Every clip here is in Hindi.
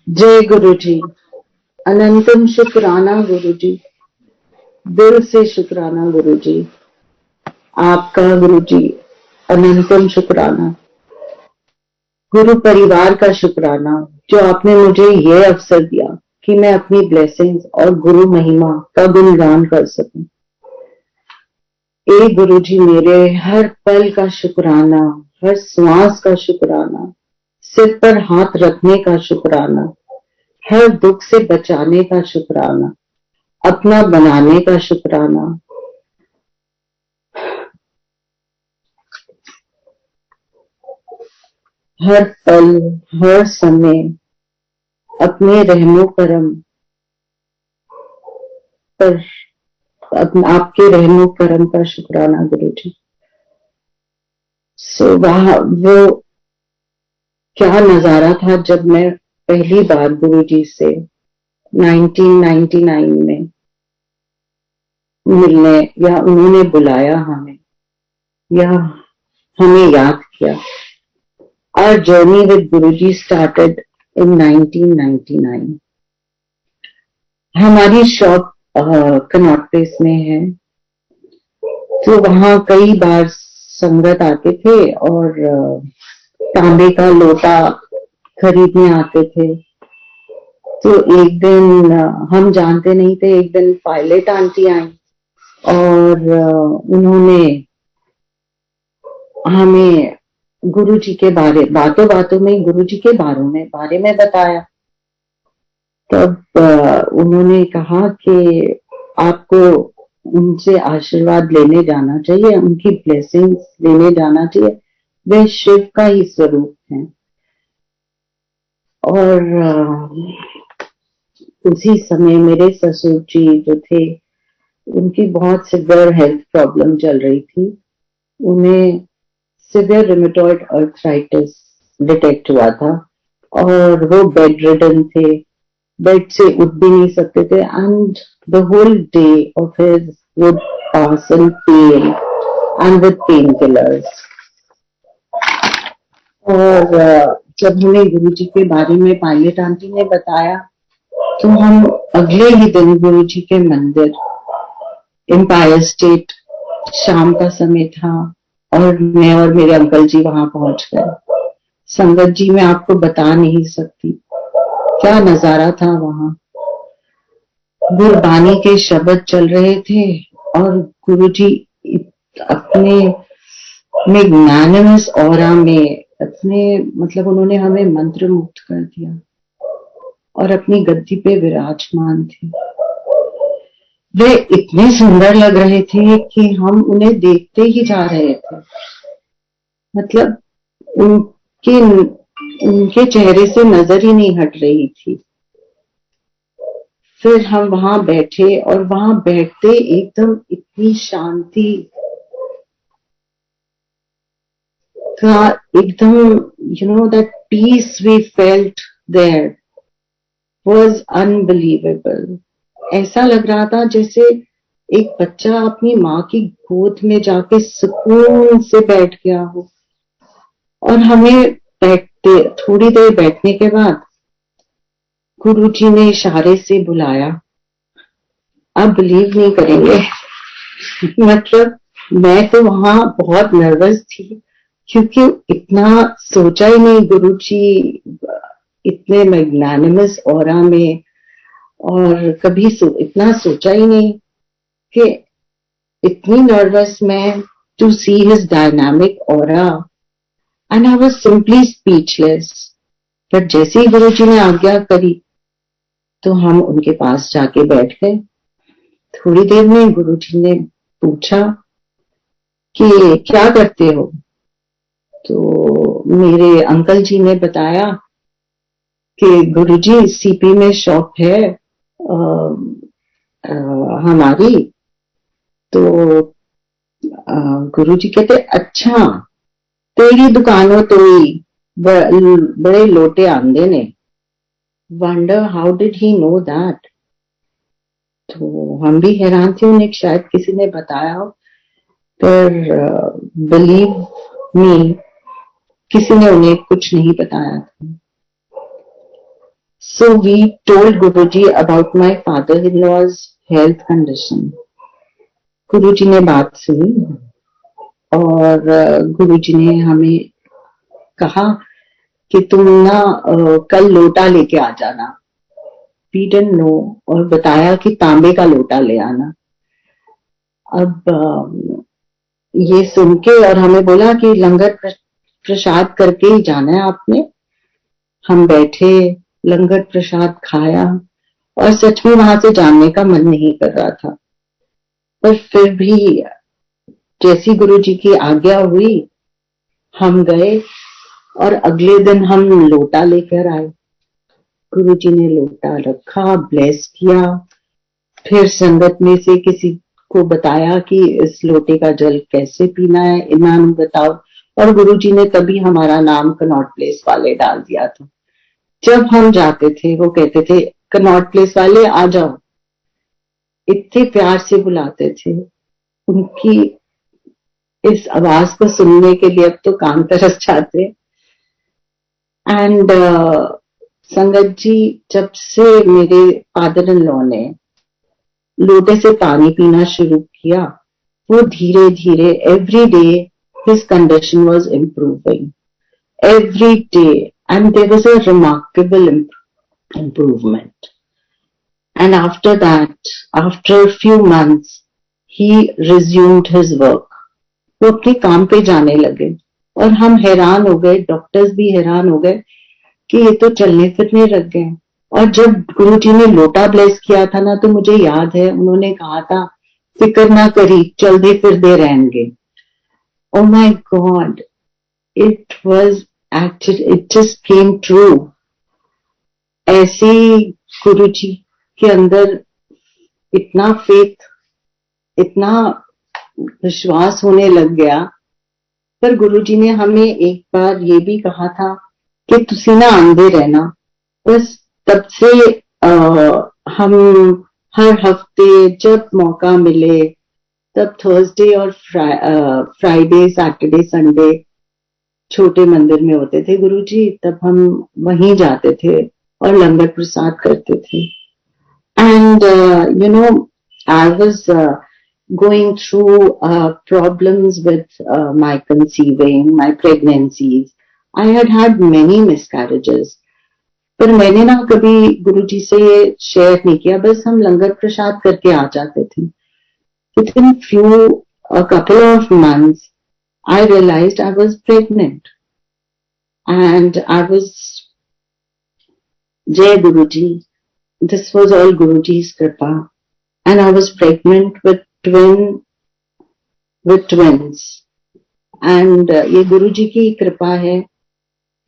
जय गुरु जी। अनंतम शुक्राना गुरु जी, दिल से शुक्राना गुरु जी, आपका गुरु जी अनंतम शुक्राना। गुरु परिवार का शुक्राना जो आपने मुझे ये अवसर दिया कि मैं अपनी ब्लेसिंग्स और गुरु महिमा का गुणगान कर सकूं। ए गुरु जी, मेरे हर पल का शुक्राना, हर श्वास का शुक्राना, सिर पर हाथ रखने का शुक्राना, हर दुख से बचाने का शुक्राना, अपना बनाने का शुक्राना, हर पल हर समय अपने रहमो करम पर आपके रहमो करम का शुक्राना गुरु जी। वह वो क्या नजारा था जब मैं पहली बार गुरु जी से 1999 में मिलने, या उन्होंने बुलाया हमें, या हमें याद किया। Our journey with Guruji started in 1999. हमारी शॉप कनॉट प्लेस में है, तो वहां कई बार संगत आते थे और तांबे का लोटा खरीदने आते थे। तो एक दिन हम जानते नहीं थे, एक दिन पायलट आंटी आई और उन्होंने हमें गुरुजी के बारे, बातों बातों में गुरुजी के बारे में बताया। तब उन्होंने कहा कि आपको उनसे आशीर्वाद लेने जाना चाहिए, उनकी ब्लेसिंग्स लेने जाना चाहिए, वे शिव का ही स्वरूप है। और उसी समय मेरे ससुर जी जो थे, उनकी बहुत सिवियर हेल्थ प्रॉब्लम चल रही थी। उन्हें सिवियर रूमेटॉइड आर्थराइटिस डिटेक्ट हुआ था और वो बेड रिडन थे, बेड से उठ भी नहीं सकते थे, and the whole day of his would pass in pain and with painkillers. और जब हमें गुरु जी के बारे में पायलट आंटी ने बताया, तो हम अगले ही दिन गुरु जी के मंदिर, एम्पायर स्टेट, शाम का समय था और मैं और मेरे अंकल जी वहां पहुंच गए। संगत जी, मैं आपको बता नहीं सकती क्या नजारा था वहां। गुरबानी के शब्द चल रहे थे और गुरुजी अपने मैग्नानिमस ऑरा में अपने, मतलब उन्होंने हमें मंत्र मुक्त कर दिया और अपनी गद्दी पे विराजमान थे। वे इतने सुंदर लग रहे थे कि हम उन्हें देखते ही जा रहे थे। मतलब उनके उनके चेहरे से नजर ही नहीं हट रही थी। फिर हम वहां बैठे और वहां बैठते एकदम इतनी शांति का, एकदम that peace we felt there was unbelievable. ऐसा लग रहा था जैसे एक बच्चा अपनी माँ की गोद में जाके सुकून से बैठ गया हो। और हमें बैठते, थोड़ी देर बैठने के बाद गुरुजी ने इशारे से बुलाया। आप बिलीव नहीं करेंगे, मतलब मैं तो वहां बहुत नर्वस थी क्योंकि इतना सोचा ही नहीं, गुरुजी इतने मैग्नानिमस ऑरा में, और कभी इतना सोचा ही नहीं कि इतनी नर्वस मैं to see his dynamic aura, and I was simply speechless. But जैसे ही गुरुजी ने आज्ञा करी तो हम उनके पास जाके बैठ गए। थोड़ी देर में गुरुजी ने पूछा कि क्या करते हो। तो मेरे अंकल जी ने बताया कि गुरुजी सीपी में शॉप है हमारी। तो गुरुजी कहते, अच्छा तेरी दुकानों तो ही बड़े लोटे आंदे ने। Wonder how did he know that. तो हम भी हैरान थे, उन्हें शायद किसी ने बताया हो, पर बिलीव मी, किसी ने उन्हें कुछ नहीं बताया था। So we told Guruji about my father-in-law's health condition. गुरुजी ने बात सुनी और गुरुजी ने हमें कहा कि तुम ना कल लोटा लेके आ जाना. वी डिडंट नो, और बताया कि तांबे का लोटा ले आना. अब ये सुन के और हमें बोला कि लंगर प्रसाद करके ही जाना है आपने. हम बैठे, लंगर प्रसाद खाया और सच में वहां से जाने का मन नहीं कर रहा था, पर फिर भी जैसी गुरुजी की आज्ञा हुई हम गए और अगले दिन हम लोटा लेकर आए. गुरुजी ने लोटा रखा, ब्लेस किया, फिर संगत में से किसी को बताया कि इस लोटे का जल कैसे पीना है, इन्होंने बताओ. और गुरुजी ने तभी हमारा नाम कनॉट प्लेस वाले डाल दिया था. जब हम जाते थे वो कहते थे कनॉट प्लेस वाले आ जाओ. इतने प्यार से बुलाते थे. उनकी इस आवाज को सुनने के लिए अब तो कान तरस जाते. एंड संगत जी, जब से मेरे फादर इन लॉ ने लोटे से पानी पीना शुरू किया, वो धीरे धीरे every day his condition was improving every day, and there was a remarkable improvement. And after that, after a few months, he resumed his work. वो अपने काम पे जाने लगे और हम हैरान हो गए, डॉक्टर्स भी हैरान हो गए कि ये तो चलने फिरने लग गए. और जब गुरुजी ने लोटा ब्लेस किया था ना, तो मुझे याद है उन्होंने कहा था फिक्र ना करी, चलते फिरते रहेंगे. Oh my God, it was actually, it just came true. ऐसे गुरुजी के अंदर इतना फेथ, इतना विश्वास होने लग गया. पर गुरुजी ने हमें एक बार ये भी कहा था कि तुसी ना आंदे रहना. बस तब से हम हर हफ्ते जब मौका मिले तब थर्सडे और फ्राइडे, सैटरडे, संडे छोटे मंदिर में होते थे गुरुजी, तब हम वहीं जाते थे और लंगर प्रसाद करते थे. And you know, I was going through problems with my conceiving, my pregnancies. I had had many miscarriages. पर मैंने ना कभी गुरुजी से ये शेयर नहीं किया, बस हम लंगर प्रसाद करके आ जाते थे. Within a couple of months, I realized I was pregnant. And I was, Jai Guruji, this was all Guruji's kripa. And I was pregnant with twins. And ये गुरुजी की कृपा है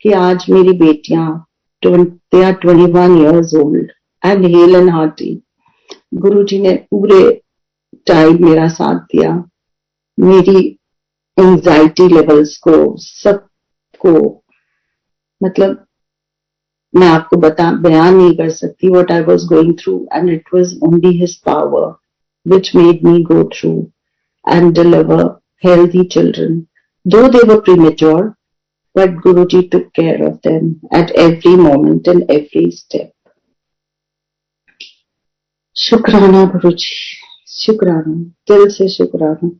कि आज मेरी बेटियां, they are 21 years old and hale and hearty. गुरुजी ने पूरे टाइम मेरा साथ दिया. मेरी एंजाइटी लेवल्स को, सबको, मतलब मैं आपको बयान नहीं कर सकती what I was going through, and it was only his power which made me go through and deliver healthy children. Though they were premature, but Guruji took care of them at every moment and every step. शुक्राना गुरुजी, शुक्राना, दिल से शुक्राना.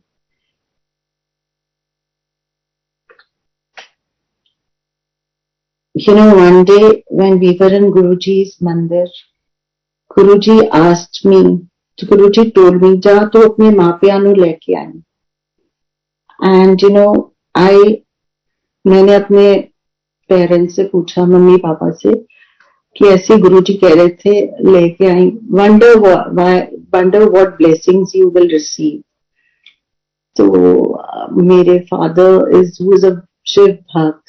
You know, one day when we were in Guruji's mandir, Guruji asked me, Guruji told me, जा तो अपने माँ प्यार नू लेके आई. And you know, मैंने अपने पेरेंट्स से पूछा, मम्मी पापा से, कि ऐसे गुरुजी कह रहे थे लेके आई. Wonder what blessings you will receive. तो मेरे father who is a Shiv bhakt,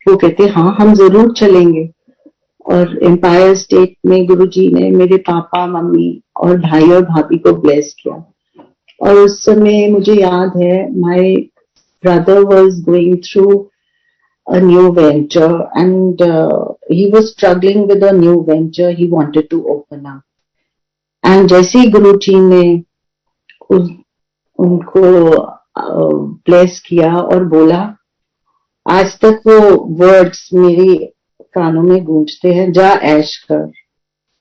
वो कहते हाँ हम जरूर चलेंगे. और एम्पायर स्टेट में गुरुजी ने मेरे पापा, मम्मी और भाई और भाभी को ब्लेस किया. और उस समय मुझे याद है, my brother was going through a new venture, and he was struggling with a new venture he wanted to open up. And जैसे ही गुरुजी ने उनको ब्लेस किया और बोला, आज तक वो वर्ड्स मेरी कानों में गूंजते हैं, जा ऐश कर.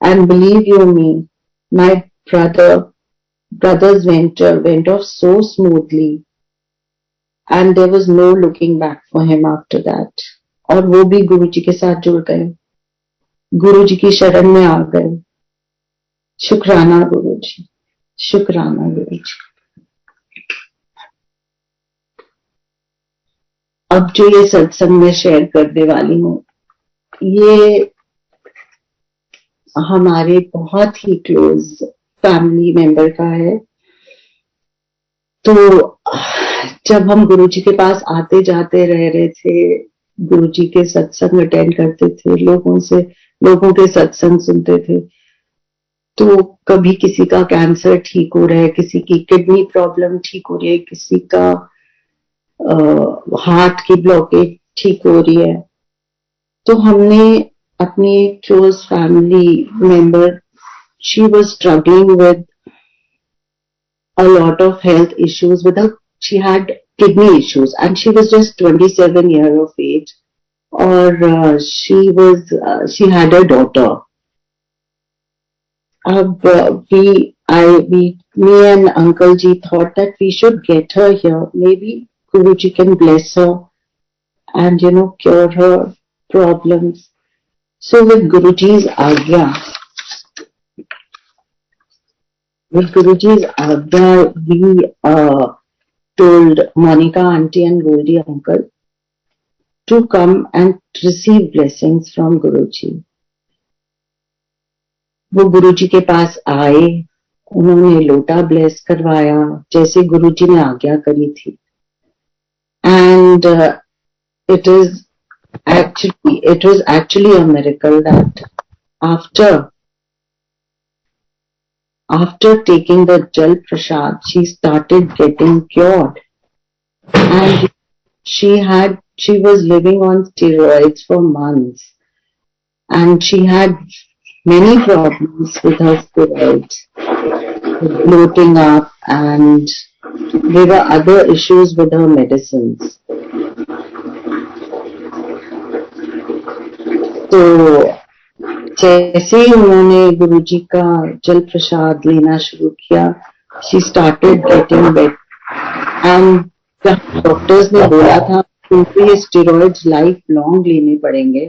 And believe you me, my brother's venture went off so smoothly, and there was no looking back for him after that. और वो भी गुरु जी के साथ जुड़ गए, गुरु जी की शरण में आ गए. शुक्राना गुरु जी, शुक्राना गुरु जी. अब जो ये सत्संग में शेयर करने वाली हूँ, ये हमारे बहुत ही क्लोज फैमिली मेंबर का है. तो जब हम गुरु जी के पास आते जाते रह रहे थे, गुरु जी के सत्संग अटेंड करते थे, लोगों के सत्संग सुनते थे, तो कभी किसी का कैंसर ठीक हो रहा है, किसी की किडनी प्रॉब्लम ठीक हो रही है, किसी का हार्ट की ब्लॉकेज ठीक हो रही है. तो हमने अपनी close family member, she was struggling with a lot of health issues with her. She had kidney issues and she was just 27 years of age, or she had a daughter. Me and Uncle Ji thought that we should get her here. Maybe Guruji can bless her and cure her problems. So with Guruji's agya, we told Monica auntie and Goldie uncle to come and receive blessings from Guruji. वो गुरुजी के पास आए, उन्होंने लोटा ब्लेस करवाया जैसे गुरुजी ने आज्ञा करी थी. And it was actually a miracle that after taking the Jal Prasad, she started getting cured. And she was living on steroids for months. And she had many problems with her steroids, bloating up, and there were other issues with her medicines. तो जैसे ही उन्होंने गुरुजी का जल प्रसाद लेना शुरू किया, she started getting better. And doctors ने बोला था उनको ये स्टेरॉइड्स लाइफ लॉन्ग लेने पड़ेंगे,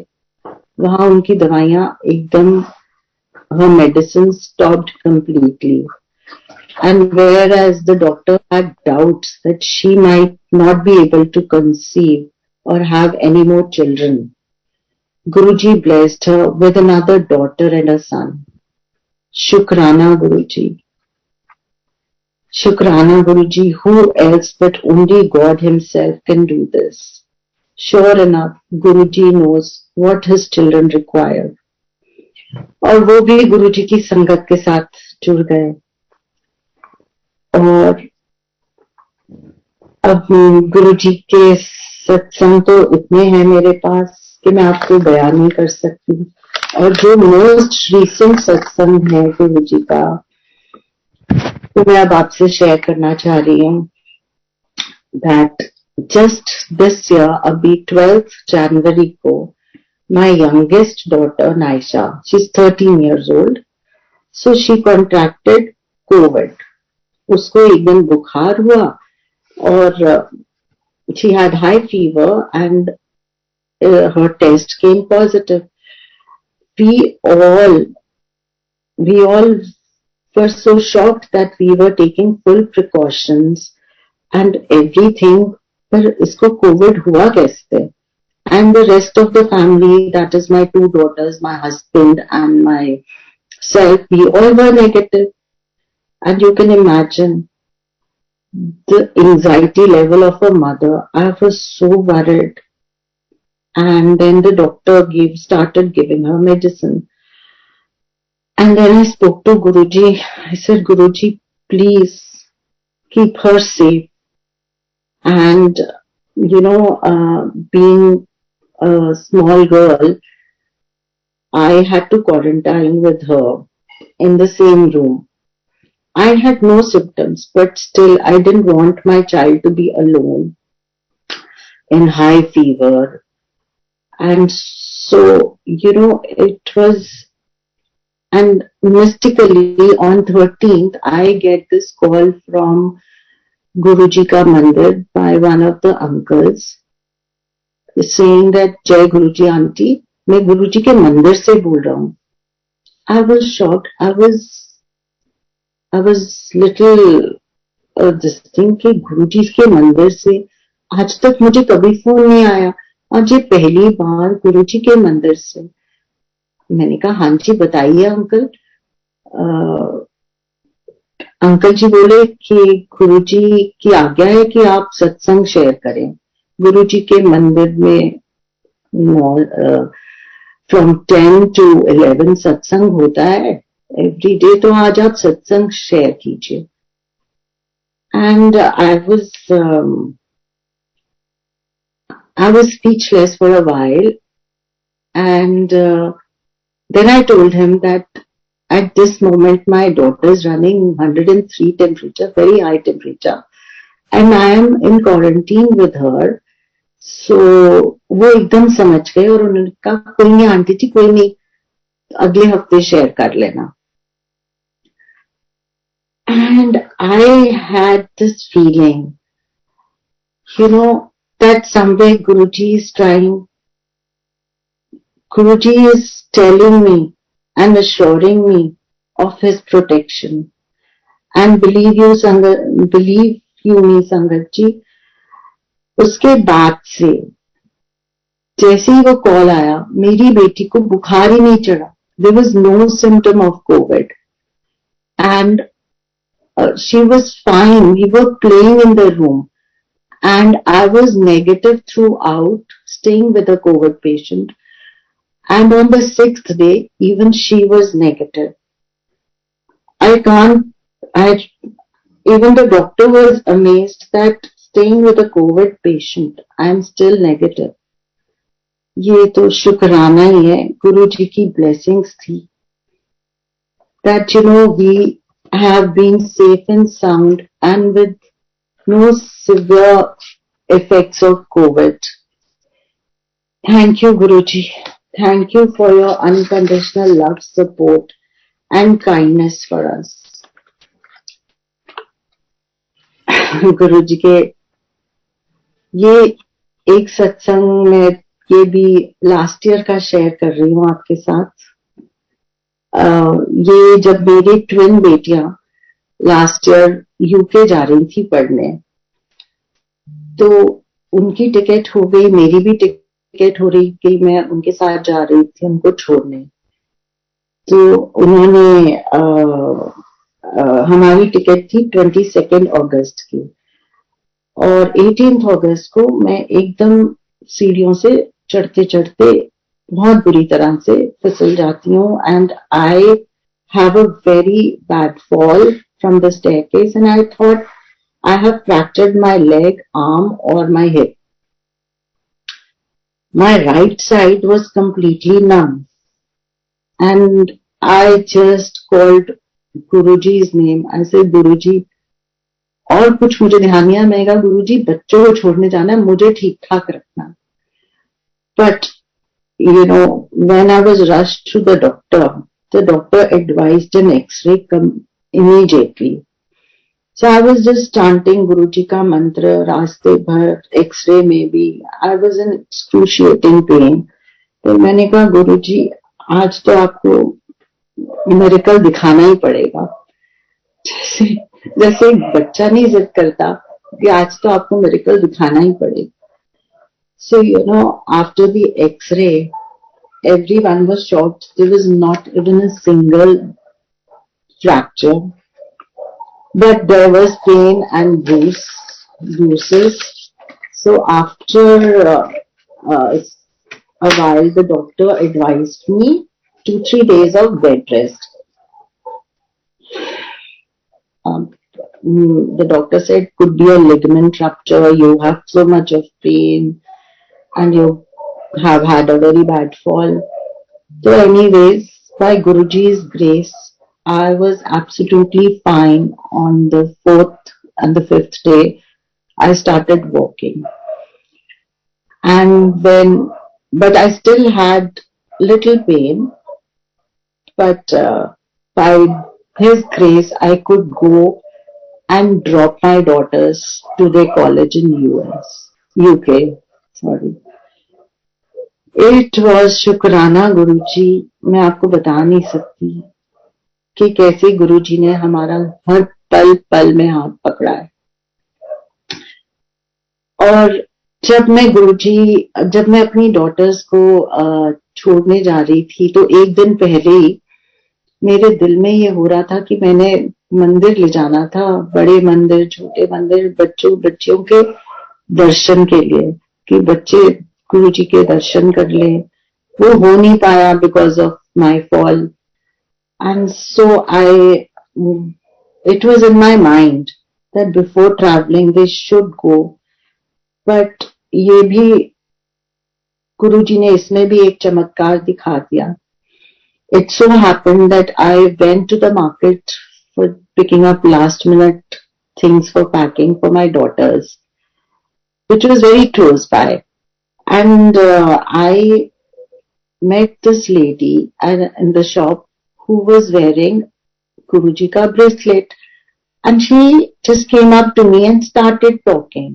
वहां उनकी दवाइयां एकदम, her medicine stopped completely. And whereas the doctor had doubts that she might not be able to conceive or have any more children, Guruji blessed her with another daughter and a son. Shukrana Guruji. Shukrana Guruji. Who else but only God himself can do this? Sure enough, Guruji knows what his children require. और वो भी गुरुजी की संगत के साथ जुड़ गए. और अब गुरुजी के सत्संग तो इतने हैं मेरे पास कि मैं आपको बयान नहीं कर सकती. और जो मोस्ट रीसेंट सत्संग है गुरुजी का, तो मैं अब आपसे शेयर करना चाह रही हूँ. दैट जस्ट दिस ईयर, अभी 12th जनवरी को, my youngest daughter Naisha, she's 13 years old, so she contracted COVID. उसको एक दिन बुखार हुआ और she had high fever and her test came positive. We all were so shocked that we were taking full precautions and everything, पर इसको COVID हुआ कैसे? And the rest of the family, that is my 2 daughters, my husband and myself, we all were negative. And you can imagine the anxiety level of a mother. I was so worried. And then the doctor started giving her medicine. And then I spoke to Guruji. I said, Guruji, please keep her safe. And, being a small girl, I had to quarantine with her in the same room. I had no symptoms, but still I didn't want my child to be alone in high fever. And So, it was, and mystically on 13th, I get this call from Guruji ka mandir by one of the uncles saying that Jai Guruji auntie, मैं गुरुजी के मंदिर से बोल रहा हूँ. I was shocked. I was little this thing कि गुरुजी के मंदिर से आज तक मुझे कभी फोन नहीं आया. आज ये पहली बार गुरुजी के मंदिर से. मैंने कहा हाँ जी बताइए अंकल. अंकल जी बोले कि गुरुजी की आज्ञा है कि आप सत्संग शेयर करें. गुरुजी के मंदिर में फ्रॉम 10 to 11 सत्संग होता है एवरी डे, तो आज आप सत्संग शेयर कीजिए. And I was speechless for a while, and then I told him that at this moment my daughter is running 103 temperature, very high temperature, and I am in quarantine with her. So वो एकदम समझ गए और उन्होंने कहा कोई नहीं आंटी जी, कोई नहीं, अगले हफ्ते शेयर कर लेना. And I had this feeling, that somewhere Guruji is trying, Guruji is telling me and assuring me of his protection. And believe you me Sangat जी, उसके बाद से जैसे ही वो कॉल आया मेरी बेटी को बुखार ही नहीं चढ़ा. There was no symptom of COVID, and she was fine. We were playing in the room, and I was negative throughout, staying with a COVID patient. And on the 6th day, even she was negative. Even the doctor was amazed that staying with a COVID patient, I am still negative. ये तो शुक्राना ही है, गुरु जी की blessings थी, that we have been safe and sound and with no severe effects of COVID. Thank you, Guruji. Thank you for your unconditional love, support and kindness for us. गुरुजी के ये एक सत्संग में, ये भी लास्ट ईयर का शेयर कर रही हूँ आपके साथ. ये जब मेरी ट्विन बेटियां लास्ट ईयर यूके जा रही थी पढ़ने, तो उनकी टिकट हो गई, मेरी भी टिकट हो रही कि मैं उनके साथ जा रही थी उनको छोड़ने. तो उन्होंने हमारी टिकट थी 22 अगस्त की, और 18 अगस्त को मैं एकदम सीढ़ियों से चढ़ते चढ़ते बहुत बुरी तरह से फिसल जाती हूँ. And I have a very bad fall from the staircase, and I thought I have fractured my leg, arm or my hip. My right side was completely numb, and I just called Guruji's name. I said, Guruji, और कुछ मुझे ध्यान नहीं आया. मैंने कहा गुरुजी बच्चों को छोड़ने जाना है, मुझे ठीक ठाक रखना. But when I was rushed to the doctor advised an X-ray immediately. So I was just chanting Guruji ka mantra रास्ते भर, X-ray में भी. I was in excruciating pain. तो मैंने कहा गुरुजी आज तो आपको मिरेकल दिखाना ही पड़ेगा. जैसे एक बच्चा नहीं जिद करता कि आज तो आपको मिरेकल दिखाना ही पड़ेगा. So after the X-ray, everyone was shocked. There was not even a single fracture. But there was pain and bruises. So after a while, the doctor advised me 2-3 days of bed rest. The doctor said could be a ligament rupture. You have so much of pain, and you have had a very bad fall. So, anyways, by Guruji's grace, I was absolutely fine. On the 4th and the 5th day, I started walking. And then, but I still had little pain, but by His grace, I could go and drop my daughters to their college in UK. Sorry. It was शुक्राना गुरुजी. मैं आपको बता नहीं सकती कि कैसे गुरुजी ने हमारा हर पल पल में हाथ पकड़ा है. और जब मैं अपनी डॉटर्स को छोड़ने जा रही थी, तो एक दिन पहले ही मेरे दिल में ये हो रहा था कि मैंने मंदिर ले जाना था, बड़े मंदिर, छोटे मंदिर, बच्चियों के दर्शन के लिए, कि बच्चे गुरुजी के दर्शन कर ले. वो हो नहीं पाया because of my fall. And so it was in my mind that before travelling they should go. But ये भी गुरुजी ने इसमें भी एक चमत्कार दिखा दिया. It so happened that I went to the market for picking up last minute things for packing for my daughters, which was very close by. And I met this lady in the shop who was wearing Guruji ka bracelet. And she just came up to me and started talking.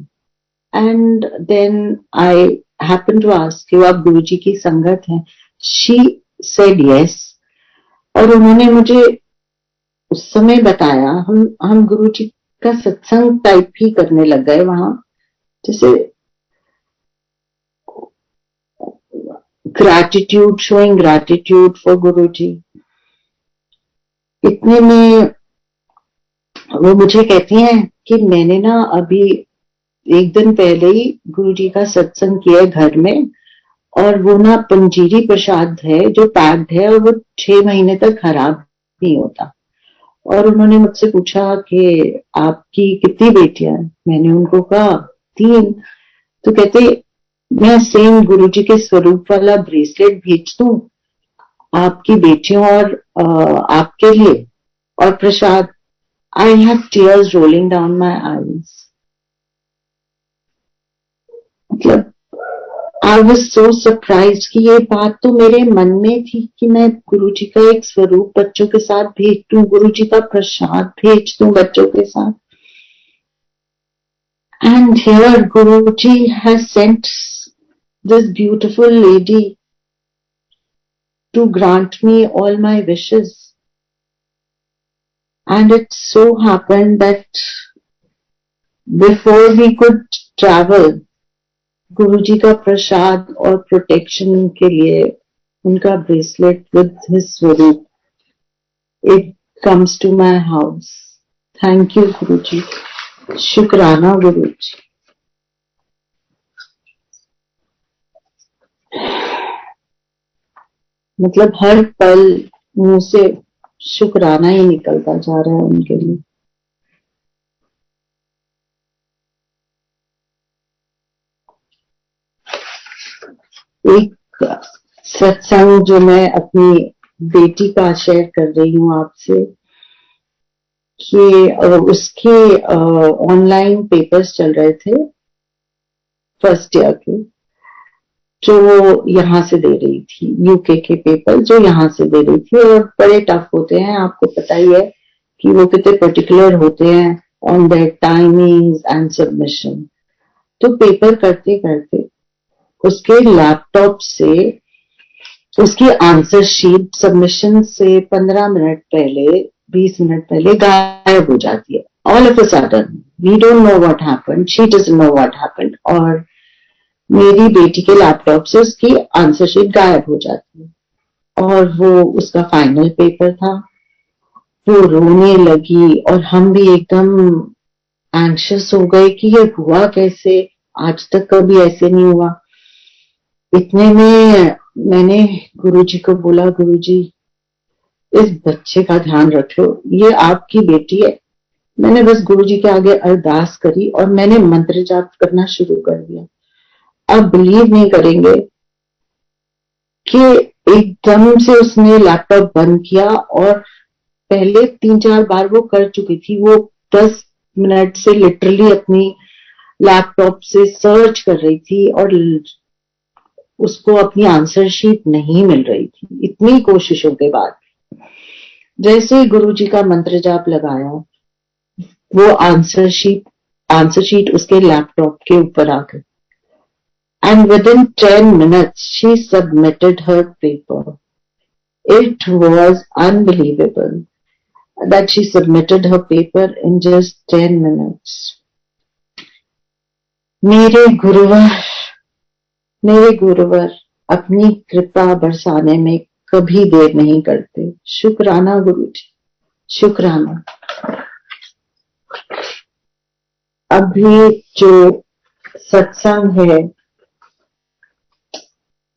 And then I happened to ask, "You आप गुरुजी की संगत हैं?" She said yes. और उन्होंने मुझे उस समय बताया, हम गुरुजी का सत्संग टाइप ही करने लग गए वहां, जैसे ग्रैटिट्यूड, शोइंग ग्रैटिट्यूड फॉर गुरुजी. इतने में वो मुझे कहती हैं कि मैंने ना अभी एक दिन पहले ही गुरुजी का सत्संग किया है घर में, और वो ना पंजीरी प्रसाद है जो पैक्ड है, और वो 6 महीने तक खराब नहीं होता. और उन्होंने मुझसे पूछा कि आपकी कितनी बेटियां हैं? मैंने उनको कहा 3. तो कहते, मैं सेम गुरुजी के स्वरूप वाला ब्रेसलेट भेज दूं आपकी बेटियों और आपके लिए, और prasad. I have tears rolling down my eyes. मतलब I was so surprised कि ये बात तो मेरे मन में थी कि मैं गुरुजी का एक स्वरूप बच्चों के साथ भेज दूं, गुरुजी का प्रसाद भेज दूं बच्चों के साथ. And here Guruji has sent this beautiful lady to grant me all my wishes. And it so happened that before we could travel, गुरुजी का प्रसाद और प्रोटेक्शन के लिए उनका ब्रेसलेट विद हिज स्वरूप, it comes to my house. Thank you guruji. शुक्राना गुरुजी. मतलब हर पल मुंह से शुक्राना ही निकलता जा रहा है उनके लिए. एक सत्संग जो मैं अपनी बेटी का शेयर कर रही हूँ आपसे, कि उसके ऑनलाइन पेपर्स चल रहे थे फर्स्ट ईयर के, जो वो यहाँ से दे रही थी, यूके के पेपर जो यहाँ से दे रही थी, और बड़े टफ होते हैं. आपको पता ही है कि वो कितने पर्टिकुलर होते हैं on their timings and submission. तो पेपर करते करते उसके लैपटॉप से उसकी आंसर शीट सबमिशन से 15 मिनट पहले, 20 मिनट पहले गायब हो जाती है. All of a sudden we don't know what happened, she doesn't know what happened. और मेरी बेटी के लैपटॉप से उसकी आंसर शीट गायब हो जाती है. और वो उसका फाइनल पेपर था. वो रोने लगी और हम भी एकदम एंग्शियस हो गए कि ये हुआ कैसे, आज तक कभी ऐसे नहीं हुआ. इतने में मैंने गुरुजी को बोला, गुरुजी इस बच्चे का ध्यान रखो, ये आपकी बेटी है. मैंने बस गुरुजी के आगे अरदास करी और मैंने मंत्र जाप करना शुरू कर दिया. आप बिलीव नहीं करेंगे कि एकदम से उसने लैपटॉप बंद किया, और पहले 3-4 बार वो कर चुकी थी. वो 10 मिनट से लिटरली अपनी लैपटॉप से सर्च कर रही थी, और उसको अपनी आंसर शीट नहीं मिल रही थी, इतनी कोशिशों के बाद। जैसे ही गुरुजी का मंत्र जाप लगाया, वो आंसर शीट उसके लैपटॉप के ऊपर आ गई। And within 10 minutes, she submitted her paper. It was unbelievable that she submitted her paper in just 10 minutes. मेरे गुरुवर अपनी कृपा बरसाने में कभी देर नहीं करते। शुक्राना गुरुजी, शुक्राना। अभी जो सत्संग है,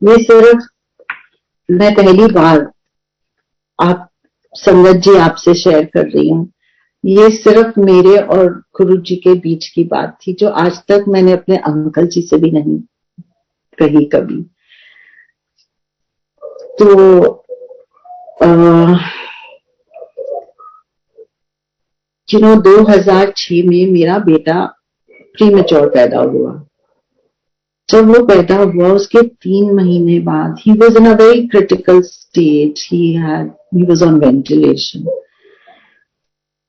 ये सिर्फ मैं पहली बार आप संगत जी आपसे शेयर कर रही हूँ। ये सिर्फ मेरे और गुरुजी के बीच की बात थी, जो आज तक मैंने अपने अंकल जी से भी नहीं कही कभी। तो 2006 में मेरा बेटा प्रीमेच्योर पैदा हुआ। जब वो पैदा हुआ, उसके 3 महीने बाद, he was in a very critical state, he was on ventilation.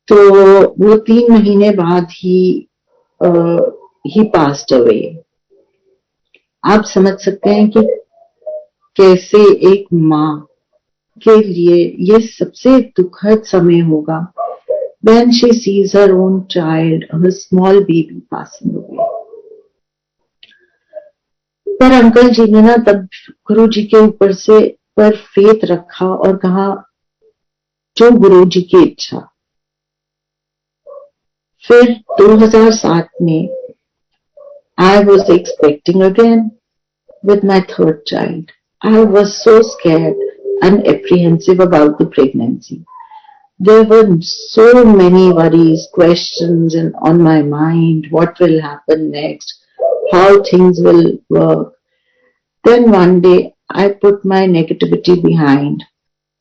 तो वो 3 महीने बाद he passed away. आप समझ सकते हैं कि कैसे एक माँ के लिए ये सबसे दुखद समय होगा, when she sees her own child, her small baby passing away. पर अंकल जी ने ना तब गुरु जी के पर फेथ रखा और कहा जो गुरु जी की इच्छा। फिर 2007 में I was expecting again with my 3rd child. I was so scared and apprehensive about the pregnancy. There were so many worries, questions on my mind. What will happen next? How things will work. Then one day I put my negativity behind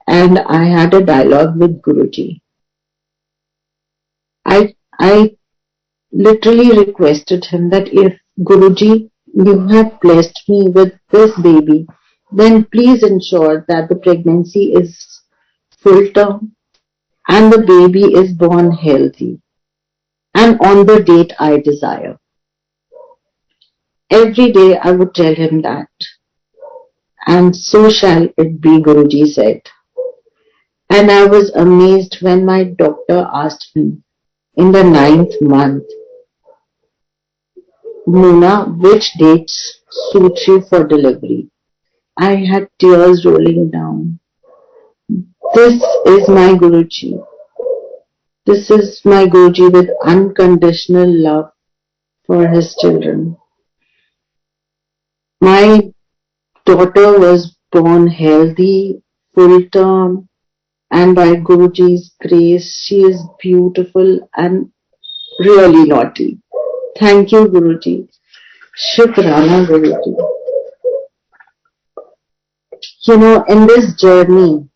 and I had a dialogue with Guruji. I literally requested him that if Guruji, you have blessed me with this baby, then please ensure that the pregnancy is full term and the baby is born healthy and on the date I desire. Every day I would tell him that. And so shall it be, Guruji said. And I was amazed when my doctor asked me in the 9th month, Mona, which dates suit you for delivery? I had tears rolling down. This is my Guruji. This is my Guruji with unconditional love for his children. My daughter was born healthy, full term, and by Guruji's grace, she is beautiful and really naughty. Thank you, Guruji. Shukrana, Guruji. In this journey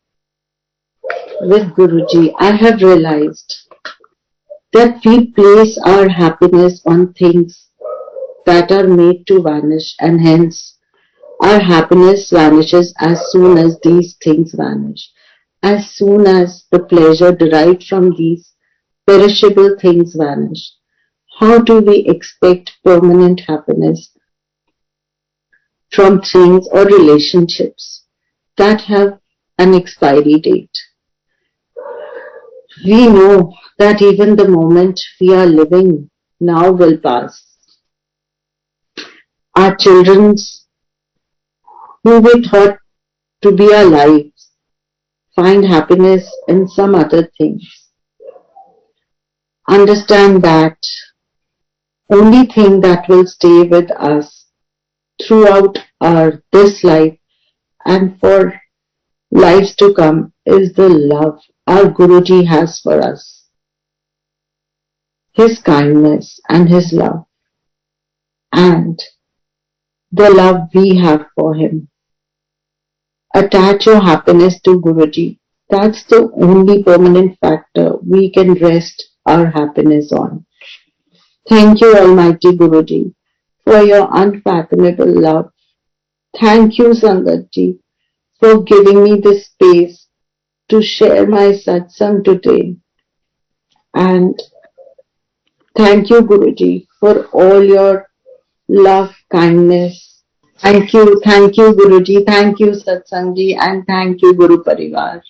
with Guruji, I have realized that we place our happiness on things that are made to vanish, and hence our happiness vanishes as soon as these things vanish. As soon as the pleasure derived from these perishable things vanish, how do we expect permanent happiness from things or relationships that have an expiry date? We know that even the moment we are living now will pass. Our children's, who we thought to be our lives, find happiness in some other things. Understand that only thing that will stay with us throughout this life and for lives to come is the love our Guruji has for us, his kindness and his love, and the love we have for him. Attach your happiness to Guruji. That's the only permanent factor we can rest our happiness on. Thank you, Almighty Guruji, for your unfathomable love Thank you, Sangat ji, for giving me this space to share my satsang today. And thank you, Guruji, for all your love, kindness. Thank you, Guruji. Thank you, Satsang ji, and thank you, Guru Parivar.